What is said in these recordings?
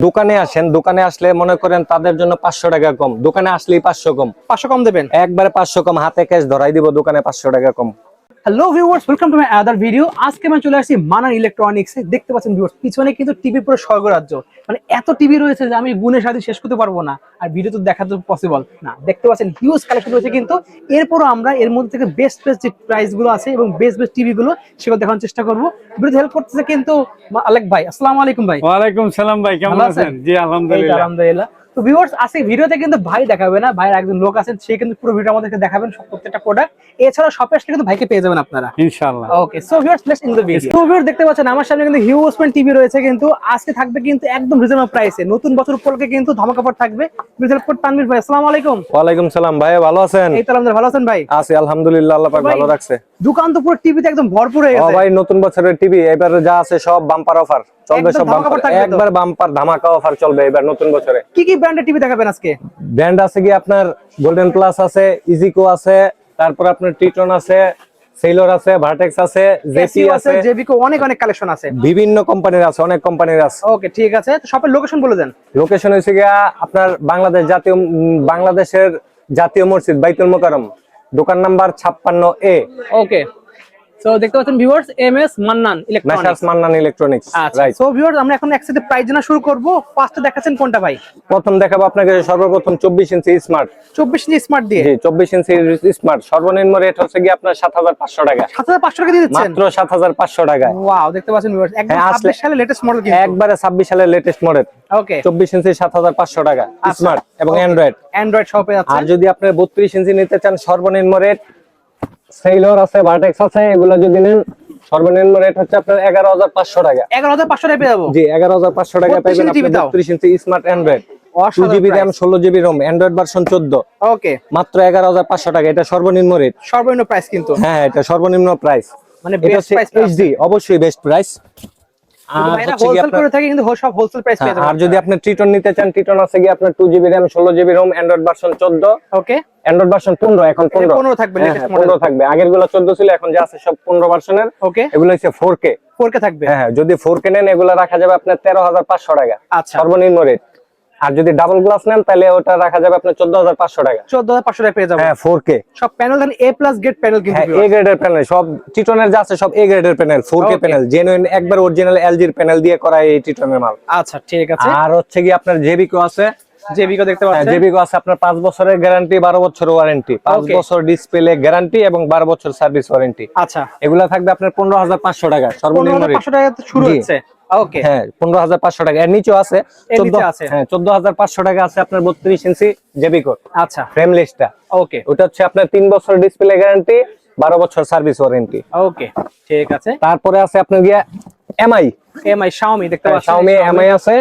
দোকানে আসেন, দোকানে আসলে মনে করেন তাদের জন্য 500 টাকা কম, দোকানে আসলেই 500 কম। 500 কম দেবেন? একবারে 500 কম, হাতে ক্যাশ ধরাই দিব, দোকানে 500 টাকা কম। Hello viewers, welcome to my other video. আজকে আমি চলে আসছি মানান ইলেকট্রনিক্স এ। দেখতে পাচ্ছেন ভিউয়ার্স, পিছনে কিন্তু টিভি পুরো স্বর্গরাজ্য। মানে এত টিভি রয়েছে যে আমি গুণে সাথে শেষ করতে পারবো না, আর ভিডিও তো দেখা তো পসিবল না। দেখতে পাচ্ছেন হিউজ কালেকশন রয়েছে, কিন্তু এরপরও আমরা এর মধ্যে থেকে বেস্ট বেস্ট যে প্রাইস গুলো আছে এবং বেস্ট বেস্ট টিভি গুলো সেগুলো দেখানোর চেষ্টা করবো। ভিডিওতে হেল্প করতেছে কিন্তু আলেক ভাই। আসসালামু আলাইকুম ভাই। ওয়ালাইকুম সালাম ভাই, কেমন আছেন? জি আলহামদুলিল্লাহ। আলহামদুলিল্লাহ। তো ভিউয়ার্স, আজকে ভিডিওতে কিন্তু ভাই দেখাবে না, ভাইয়ের একজন লোক আছেন, সে কিন্তু পুরো ভিডিও আমাদেরকে দেখাবেন সব প্রত্যেকটা প্রোডাক্ট। এছাড়া শপে আসলে কিন্তু ভাইকে পেয়ে যাবেন আপনারা ইনশাআল্লাহ। Okay, so viewers let's in the video. So viewers, দেখতে পাচ্ছেন আমার সামনে কিন্তু হিউজ টিভি রয়েছে, কিন্তু আজকে থাকবে কিন্তু একদম রিজনেবল প্রাইসে। নতুন বছর উপলক্ষে কিন্তু ধামাকা অফার থাকবে। বিজনেস তানভীর ভাই, আসসালামু আলাইকুম। ওয়ালাইকুম সালাম ভাই, ভালো আছেন? এই তো আলহামদুলিল্লাহ, ভালো আছেন ভাই? আছি আলহামদুলিল্লাহ, আল্লাহ পাক ভালো রাখছে। দোকান তো পুরো টিভিতে একদম ভরপুর হয়ে ও গেছে ভাই, নতুন বছরের টিভি এবার যা আছে সব বাম্পার অফার চলবে, সব বাম্পার, একবার বাম্পার ধামাকা অফার চলবে এবার নতুন বছরে। কি কি ব্র্যান্ডের টিভি দেখাবেন আজকে? ব্র্যান্ড আছে কি আপনার গোল্ডেন প্লাস আছে, ইজিকো আছে, তারপর আপনার টিটন আছে, সেলর আছে, ভার্টেক্স আছে, জেপি আছে, জেবিকো, অনেক অনেক কালেকশন আছে, বিভিন্ন কোম্পানির আছে, অনেক কোম্পানির আছে। ওকে ঠিক আছে, তো শপের লোকেশন বলে দেন। লোকেশন হইছে গিয়া আপনার বাংলাদেশের জাতীয় মসজিদ বাইতুল মোকাররম, দোকান নাম্বার 56A। ওকে, সো দেখতে পাচ্ছেন viewers, MS Mannan electronics, messrs Mannan electronics, right. So viewers, আমরা এখন একসাথে প্রাইস জানা শুরু করব। ফার্স্টে দেখাচ্ছেন কোনটা ভাই? প্রথম দেখাবো আপনাকে সর্বপ্রথম 24 ইঞ্চি স্মার্ট। 24 ইঞ্চি স্মার্ট দিয়ে? জি, 24 ইঞ্চি স্মার্ট সর্বনিম্ন রেট হচ্ছে কি আপনার 7500 টাকা। 7500 টাকা দিয়ে দিচ্ছেন? মাত্র 7500 টাকা। ওয়াও, দেখতে পাচ্ছেন ভিউয়ার্স, একদম 26 সালের লেটেস্ট মডেল কিন্তু, একবারে 26 সালের লেটেস্ট মডেল। ওকে, 24 ইঞ্চি 7500 টাকা স্মার্ট এবং অ্যান্ড্রয়েড শপে আছে। আর যদি আপনি 32 ইঞ্চি নিতে চান, সর্বনিম্ন রেট সেলর আছে, ভার্টেক্স আছে, এগুলো যদি নেন সর্বনিম্ন রেট হচ্ছে আপনার 11500 টাকা। 11500 টাকা পেয়ে যাবো? জি, 11500 টাকা পাবেন আপনি 32 inch smart android, 2GB RAM 16GB ROM, android version 14। Okay, মাত্র 11500 টাকা, এটা সর্বনিম্ন রেট, সর্বনিম্ন প্রাইস কিন্তু। হ্যাঁ, এটা সর্বনিম্ন প্রাইস, মানে এটা বেস্ট প্রাইস এইচডি, অবশ্যই বেস্ট প্রাইস। আর হোলসেল করে থাকে কিন্তু সব হোলসেল প্রাইস পেয়ে যাবেন। আর যদি আপনি ট্রিটন নিতে চান, ট্রিটন আছে কি আপনার 2GB RAM 16GB ROM, android version 14। ওকে, অ্যান্ড্রয়েড ভার্সন 15, এখন 15 থাকবে, লেটেস্ট মডেল 15 থাকবে, আগের গুলো 14 ছিল, এখন যা আছে সব 15 ভার্সনের। ওকে, এগুলো হচ্ছে 4K থাকবে। হ্যাঁ, যদি 4K নেন এগুলো রাখা যাবে আপনার 13500 টাকা, আচ্ছা, সর্বনিম্ন রেট। আর যদি ডাবল গ্লাস নেন তাহলে ওটা রাখা যাবে আপনার 14500 টাকা। 14500 টাকা পেয়ে যাবেন। হ্যাঁ, 4K সব প্যানেল দেন এ প্লাস গ্রেড প্যানেল কিন্তু, এ গ্রেডের প্যানেল, সব টিটনের যা আছে সব এ গ্রেডের প্যানেল, 4K প্যানেল, জেনুইন একবার অরিজিনাল এলজির প্যানেল দিয়ে করা এই টিটনের মাল। আচ্ছা ঠিক আছে। আর হচ্ছে কি আপনার জেবিকো আছে, জেবিকো দেখতে পাচ্ছেন, জেবিকো আছে আপনার 5 বছরের গ্যারান্টি, 12 বছর ওয়ারেন্টি, 5 বছর ডিসপ্লে গ্যারান্টি এবং 12 বছর সার্ভিস ওয়ারেন্টি। আচ্ছা, এগুলা থাকবে আপনার 15500 টাকা, সর্বনিম্ন রেট 15500 টাকা শুরু হচ্ছে। ওকে, হ্যাঁ, 15500 টাকা। এর নিচেও আছে 14500 টাকা আছে আপনার 32 ইঞ্চি জেবিকো। আচ্ছা, ফ্রেমলেসটা। ওকে, ওটা হচ্ছে আপনার 3 বছর ডিসপ্লে গ্যারান্টি, 12 বছর সার্ভিস ওয়ারেন্টি। ওকে ঠিক আছে। তারপরে আছে আপনার গিয়া এমআই Xiaomi দেখতে পাচ্ছেন, Xiaomi এমআই আছে।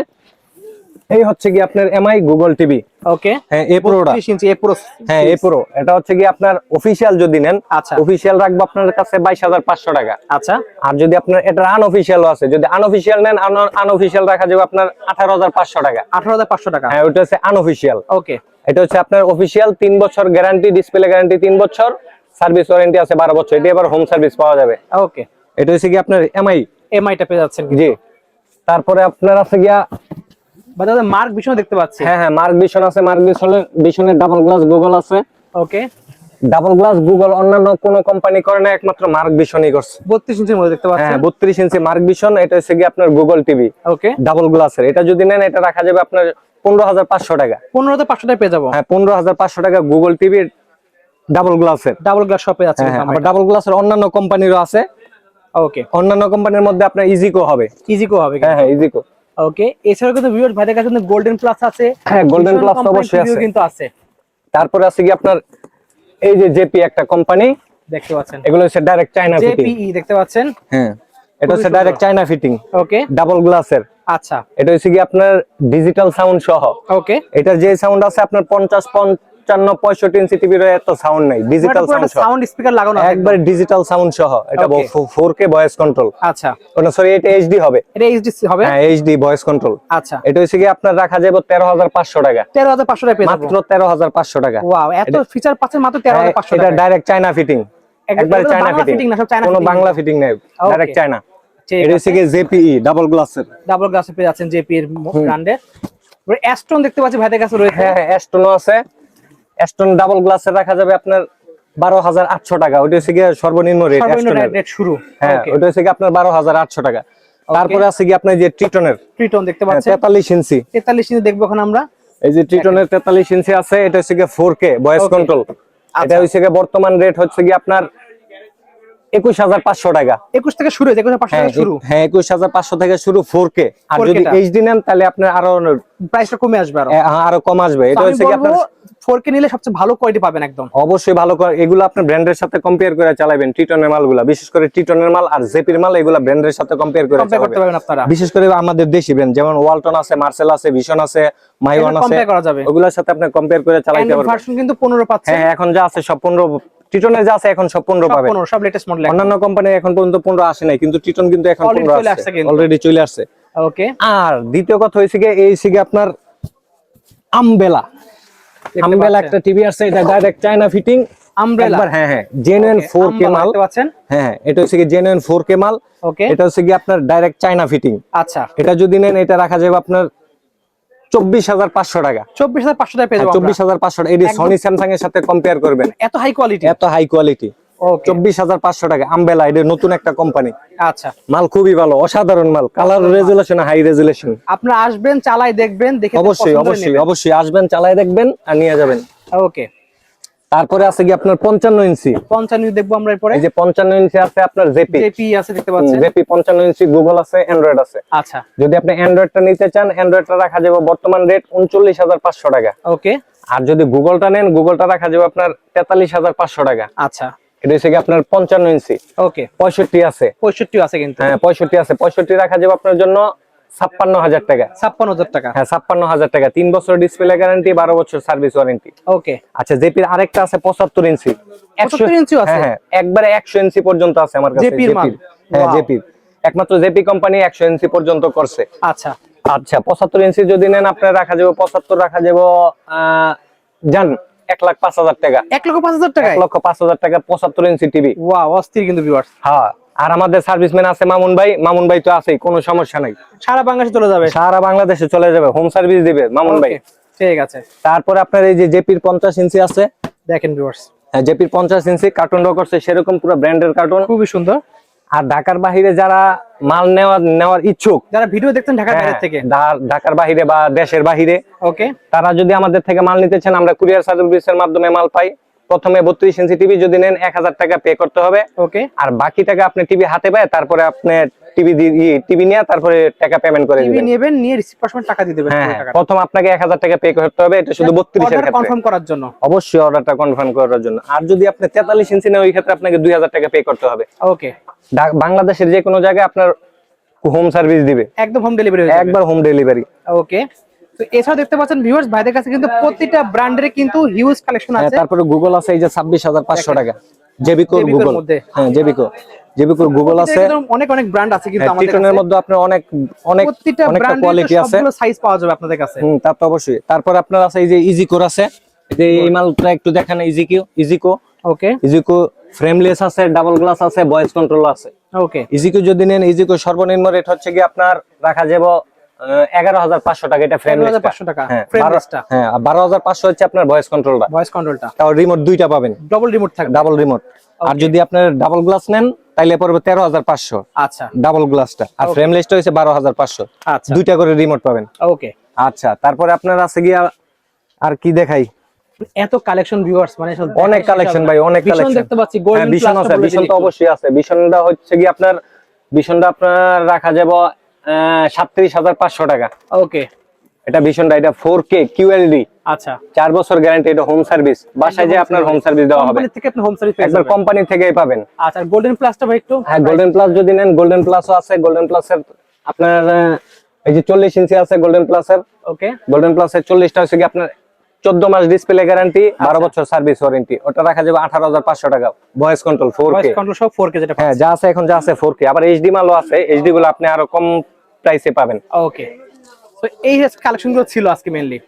এই হচ্ছে কি আপনার এমআই গুগল টিভি। ওকে, হ্যাঁ, এ প্রোটা, 32 ইঞ্চি এ প্রো। হ্যাঁ এ প্রো, এটা হচ্ছে কি আপনার অফিশিয়াল যদি নেন, আচ্ছা, অফিশিয়াল রাখবো আপনার কাছে 22500 টাকা। আচ্ছা, আর যদি আপনার এটা আনঅফিশিয়ালও আছে, যদি আনঅফিশিয়াল নেন, আনঅফিশিয়াল রাখা যাবে আপনার 18500 টাকা। 18500 টাকা, হ্যাঁ, ওটা হচ্ছে আনঅফিশিয়াল। ওকে, এটা হচ্ছে আপনার অফিশিয়াল, 3 বছর গ্যারান্টি, ডিসপ্লে গ্যারান্টি 3 বছর, সার্ভিস ওয়ারেন্টি আছে 12 বছর, এটা আবার হোম সার্ভিস পাওয়া যাবে। ওকে, এটা হচ্ছে কি আপনার এমআই টা পেয়ে যাচ্ছেন। জি। তারপরে আপনার আছে গিয়া বাজারে মার্ক ভিশন দেখতে পাচ্ছি। হ্যাঁ হ্যাঁ, মার্ক ভিশন আছে, মার্ক ভিশনের ডাবল গ্লাস গুগল আছে। ওকে, ডাবল গ্লাস গুগল অন্যান্য কোন কোম্পানি করে না, একমাত্র মার্ক ভিশনই করছে। 32 ইঞ্চির মধ্যে দেখতে পাচ্ছেন। হ্যাঁ, 32 ইঞ্চি মার্ক ভিশন, এটা হচ্ছে কি আপনার গুগল টিভি। ওকে, ডাবল গ্লাসের, এটা যদি নেন এটা রাখা যাবে আপনার 15500 টাকা। 15500 টাকা পেয়ে যাবো। হ্যাঁ, 15500 টাকা গুগল টিভি ডাবল গ্লাসের। ডাবল গ্লাস শপে আছে। আবার ডাবল গ্লাসের অন্যান্য কোম্পানিরও আছে। ওকে, অন্যান্য কোম্পানির মধ্যে আপনার ইজিকো হবে। ইজিকো হবে? হ্যাঁ হ্যাঁ, ইজিকো। ওকে, এছাড়াও কিন্তু ভিউয়ার ভাইদের কাছে গোল্ডেন প্লাস আছে। হ্যাঁ, গোল্ডেন প্লাস তো অবশ্যই আছে, কিন্তু আছে। তারপরে আছে কি আপনার এই যে জেপি একটা কোম্পানি দেখতে পাচ্ছেন, এগুলো হচ্ছে ডাইরেক্ট চায়না ফিটিং। জেপিই দেখতে পাচ্ছেন। হ্যাঁ, এটা হচ্ছে ডাইরেক্ট চায়না ফিটিং। ওকে, ডাবল গ্লাসের। আচ্ছা, এটা হচ্ছে কি আপনার ডিজিটাল সাউন্ড সহ। ওকে, এটা যে সাউন্ড আছে আপনার 50 55 65 ইঞ্চি টিভির এত সাউন্ড নাই, ডিজিটাল সাউন্ড সহ, সাউন্ড স্পিকার লাগানো আছে একবার ডিজিটাল সাউন্ড সহ। এটা 4K ভয়েস কন্ট্রোল। আচ্ছা, ওটা সরি, এটা এইচডি হবে। এটা এইচডি হবে? হ্যাঁ, এইচডি ভয়েস কন্ট্রোল। আচ্ছা, এটা হচ্ছে কি আপনার রাখা যাবে 13500 টাকা। 13500 টাকা পেয়ে যাবো। মাত্র 13500 টাকা। ওয়াও, এত ফিচার পাচ্ছেন মাত্র 13500 টাকা। এটা ডাইরেক্ট চায়না ফিটিং, একবার চায়না ফিটিং, না সব চায়না, কোনো বাংলা ফিটিং নাই, ডাইরেক্ট চায়না। এটা হচ্ছে জেপিই ডাবল গ্লাসের। ডাবল গ্লাসে পেয়ে যাচ্ছেন জেপি এর ব্র্যান্ডের। অ্যাস্টন দেখতে পাচ্ছি ভাইদের কাছে রয়েছে। হ্যাঁ অ্যাস্টনও আছে। অ্যাস্টন ডাবল গ্লাসের রাখা যাবে আপনার 12,800 টাকা। ওটা হচ্ছে সর্বনিম্ন রেট। সর্বনিম্ন রেট শুরু। হ্যাঁ ওটা হচ্ছে আপনার 12,800 টাকা। তারপরে আছে আপনার যে ট্রিটন দেখতে পাচ্ছেন 43 ইঞ্চি। 43 ইঞ্চি দেখবো এখন আমরা। এই যে ট্রিটনের 43 ইঞ্চি আছে, এটা হচ্ছে 4K ভয়েস কন্ট্রোল। এটা হচ্ছে বর্তমান রেট হচ্ছে আপনার 21,500 টাকা। 21 থেকে শুরু, 21,500 থেকে শুরু। হ্যাঁ 21,500 থেকে শুরু 4K। আর যদি এইচডি নেন তাহলে আপনার আরো প্রাইসটা কমে আসবে, আরো কম আসবে। এটা হচ্ছে আপনার 4K নিলে সবচেয়ে ভালো কোয়ালিটি পাবেন একদম। অবশ্যই ভালো। এগুলো আপনি ব্র্যান্ডের সাথে কম্পেয়ার করে চালাবেন। ট্রিটনের মালগুলো, বিশেষ করে ট্রিটনের মাল আর জেপির মাল, এগুলো ব্র্যান্ডের সাথে কম্পেয়ার করে চালাবেন আপনারা। বিশেষ করে আমাদের দেশি ব্র্যান্ড যেমন ওয়ালটন আছে, মার্সেল আছে, ভিশন আছে, মাইওয়ান আছে, ওগুলোর সাথে আপনি কম্পেয়ার করে চালাতে পারবেন। ভার্সন কিন্তু 15 পাচ্ছেন। হ্যাঁ এখন যা আছে সব 15। ট্রিটনের যা আছে এখন সব 15 পাবেন। সব লেটেস্ট মডেল। অন্যান্য কোম্পানি এখন পর্যন্ত 15 আসে নাই, কিন্তু ট্রিটন কিন্তু এখন 15 আসছে, অলরেডি চলে আসছে। ওকে। আর দ্বিতীয় কথা হইছে এই সিগে আপনার আমবেলা একটা টিভি আছে। এটা ডাইরেক্ট চায়না ফিটিং আমব্রেলা। হ্যাঁ জেনুইন 4K মাল দেখতে পাচ্ছেন। হ্যাঁ এটা হচ্ছে জেনুইন 4K মাল। ওকে। এটা হচ্ছে আপনার ডাইরেক্ট চায়না ফিটিং। আচ্ছা। এটা যদি নেন এটা রাখা যাবে আপনার 24,500 টাকা। 24,500 টাকা পেয়ে যাবেন। 24,500 টাকা। এটা সনি স্যামসাং এর সাথে কম্পেয়ার করবেন। এত হাই কোয়ালিটি, এত হাই কোয়ালিটি। 24,500 টাকা আমবেলা। এটা নতুন একটা কোম্পানি। আচ্ছা, মাল খুবই ভালো, অসাধারণ মাল। Colour resolution high resolution. আপনারা আসবেন, চালাই দেখবেন, দেখে অবশ্যই আসবেন, চালাই দেখবেন আর নিয়ে যাবেন। ওকে। তারপরে আছে আপনার 55 ইঞ্চি। 55 ইঞ্চি দেখবো আমরা এরপরে। এই যে 55 ইঞ্চি আছে আপনার জেপি আছে দেখতে পাচ্ছেন। জেপি 55 ইঞ্চি। গুগল আছে, অ্যান্ড্রয়েড আছে। আচ্ছা, যদি আপনি অ্যান্ড্রয়েডটা নিতে চান, অ্যান্ড্রয়েডটা রাখা যাবে বর্তমান রেট 39,500 টাকা। ওকে। আর যদি গুগলটা নেন, গুগলটা রাখা যাবে আপনার 43,500 টাকা। আচ্ছা, এটা হচ্ছে আপনার 55 ইঞ্চি। ওকে। 65 আছে। 65 আছে কিন্তু। হ্যাঁ 65 আছে। 65 রাখা যাবে আপনার জন্য 56,000 টাকা। 56,000 টাকা। হ্যাঁ 56,000 টাকা। 3 বছর ডিসপ্লে গ্যারান্টি, 12 বছর সার্ভিস ওয়ারেন্টি। ওকে। আচ্ছা জেপির আরেকটা আছে 75 ইঞ্চি। 75 ইঞ্চি আছে। হ্যাঁ একবারে 100 ইঞ্চি পর্যন্ত আছে আমার কাছে জেপির মাল। হ্যাঁ জেপির একমাত্র জেপি কোম্পানি 100 ইঞ্চি পর্যন্ত করছে। আচ্ছা 75 ইঞ্চি যদি নেন আপনার রাখা যাবে 75 রাখা যাবে জান 1,05,000 টাকা। 1,05,000 টাকা। 1,05,000 টাকা 75 ইঞ্চি টিভি। ওয়াও, অস্থির কিন্তু ভিউয়ার্স। হ্যাঁ আর আমাদের সার্ভিসম্যান আছে মামুন ভাই তো আছেই, কোনো সমস্যা নাই। সারা বাংলাদেশে চলে যাবে। সারা বাংলাদেশে চলে যাবে, হোম সার্ভিস দিবে মামুন ভাই। ঠিক আছে। তারপরে আপনার এই যে জেপির 50 ইঞ্চি আছে, দেখেন ভিউয়ার্স। হ্যাঁ জেপির 50 ইঞ্চি কার্টুনও করছে সেরকম পুরো ব্র্যান্ডের কার্টুন, খুবই সুন্দর। আর ঢাকার বাইরে যারা মাল নেওয়ার ইচ্ছুক, যারা ভিডিও দেখতেন ঢাকার বাইরে থেকে, ঢাকার বাইরে বা দেশের বাইরে, ওকে, তারা যদি আমাদের থেকে মাল নিতে চান, আমরা কুরিয়ার সার্ভিসের মাধ্যমে মাল পাই। প্রথমে 32 ইঞ্চি টিভি যদি নেন 1,000 টাকা পে করতে হবে। ওকে। আর বাকি টাকা আপনি টিভি হাতে পায়, তারপরে আপনি টিভি নিয়ে তারপরে টাকা পেমেন্ট করে দিবেন। টিভি নেবেন, নিয়ে রিসিভ পাসওয়ার্ড টাকা দিয়ে দিবেন। প্রথম আপনাকে 1,000 টাকা পে করতে হবে, এটা শুধু 32 এর ক্ষেত্রে কনফার্ম করার জন্য। অবশ্যই অর্ডারটা কনফার্ম করার জন্য। আর যদি আপনি 43 ইঞ্চি নেন ওই ক্ষেত্রে আপনাকে 2,000 টাকা পে করতে হবে। ওকে। বাংলাদেশের যে কোনো জায়গায় আপনার হোম সার্ভিস দিবে, একদম হোম ডেলিভারি হয়ে যাবে। একবার হোম ডেলিভারি। ওকে। তো এছাড়া দেখতে পাচ্ছেন ভিউয়ার্স ভাইদের কাছে কিন্তু প্রতিটা ব্র্যান্ডের কিন্তু হিউজ কালেকশন আছে। তারপরে গুগল আছে এই যে 26,500 টাকা জেবিকোর গুগল। হ্যাঁ জেবিকোর গুগল আছে। অনেক ব্র্যান্ড আছে কিন্তু আমাদের টিটনের মধ্যে আপনার অনেক প্রতিটা ব্র্যান্ডের কোয়ালিটি আছে, সবগুলো সাইজ পাওয়া যাবে আপনাদের কাছে। তা তো অবশ্যই। তারপর আপনার আছে এই যে ইজিকোর আছে, এই মালটা একটু দেখেন। ইজিকো ওকে। ইজিকো ফ্রেমলেস আছে, ডাবল গ্লাস আছে, ভয়েস কন্ট্রোল আছে। ওকে। ইজিকো যদি নেন, ইজিকো সর্বনিম্ন রেট হচ্ছে কি আপনার রাখা যাবে 11,500 টাকা। এটা ফ্রেমলেস 11,500 টাকা ফ্রেমলেসটা। হ্যাঁ 12,500 হচ্ছে আপনার ভয়েস কন্ট্রোলটা। তাও রিমোট দুইটা পাবেন, ডাবল রিমোট থাকবে। Double remote. আর যদি আপনার ডাবল গ্লাস নেন তাইলে পড়বে 13,500। আচ্ছা, ডাবল গ্লাসটা। আর ফ্রেমলেসটা হচ্ছে 12,500। আচ্ছা, দুইটা করে রিমোট পাবেন। ওকে। আচ্ছা তারপরে আপনার আছে গিয়া আর কি দেখাই, এত কালেকশন ভিউয়ার্স, মানে অনেক কালেকশন ভাই, অনেক কালেকশন দেখতে পাচ্ছি। গোল্ডেন বিশন আছে, বিশন তো অবশ্যই আছে। বিশনটা হচ্ছে কি আপনার রাখা যাবে 37,500 টাকা। ওকে। এটা বিশনটা, এটা 4K QLD। আচ্ছা, 4 বছর গ্যারান্টি। এটা হোম সার্ভিস, বাসায় যে আপনার হোম সার্ভিস দেওয়া হবে। কোম্পানি থেকে আপনি হোম সার্ভিস পেয়ে একবার যাবেন, কোম্পানি থেকেই পাবেন। আচ্ছা। গোল্ডেন প্লাসটা ভাই একটু। হ্যাঁ গোল্ডেন প্লাস যদি নেন, গোল্ডেন প্লাসও আছে। গোল্ডেন প্লাসের আপনার এই যে 40 ইঞ্চি আছে গোল্ডেন প্লাসের। ওকে। গোল্ডেন প্লাসের 40টা হচ্ছে কি আপনার 14 মাস ডিসপ্লে গ্যারান্টি, 12 বছর সার্ভিস ওয়ারেন্টি। ওটা রাখা যাবে 18,500 টাকা। Voice control 4K। Voice control সব 4K যেটা। হ্যাঁ যা আছে এখন যা আছে 4K। আবার এইচডি মালও আছে, এইচডি গুলো আপনি আরো কম প্রাইসে পাবেন। ওকে। তো এই কালেকশন গুলো ছিল আজকে মেইনলি।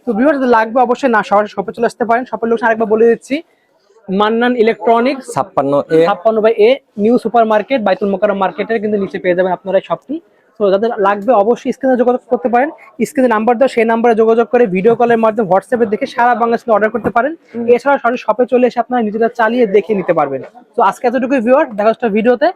তো ভিউয়ার্স লাগবে অবশ্যই না সরাসরি শপে চলে আসতে পারেন। শপের লোকেশন আরেকবার বলে দিচ্ছি, Mannan electronics 56A new super market বাইতুল মোকাররম মার্কেটের কিন্তু নিচে পেয়ে যাবেন আপনারা এই শপটি। তো যাদের লাগবে অবশ্যই স্ক্রিনে যোগাযোগ করতে পারেন, স্ক্রিনে নাম্বার দেওয়া সেই নাম্বারে যোগাযোগ করে ভিডিও কলের মাধ্যমে হোয়াটসঅ্যাপে দেখে সারা বাংলাদেশে অর্ডার করতে পারেন। এছাড়া সরাসরি শপে চলে এসে আপনারা নিজেরা চালিয়ে দেখে নিতে পারবেন। তো আজকে এতটুকুই ভিউয়ার, দেখা হচ্ছে ভিডিওতে।